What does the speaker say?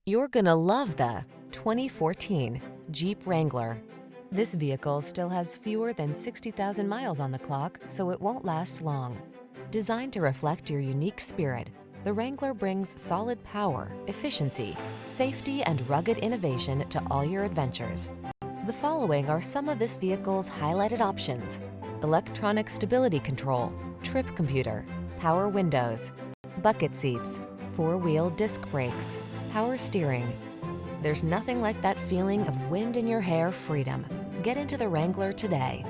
You're gonna love the 2014 Jeep Wrangler. This vehicle still has fewer than 60,000 miles on the clock, so it won't last long. Designed to reflect your unique spirit, the Wrangler brings solid power, efficiency, safety, and rugged innovation to all your adventures. The following are some of this vehicle's highlighted options: electronic stability control, trip computer, power windows, bucket seats, four-wheel disc brakes, power steering. There's nothing like that feeling of wind in your hair freedom. Get into the Wrangler today.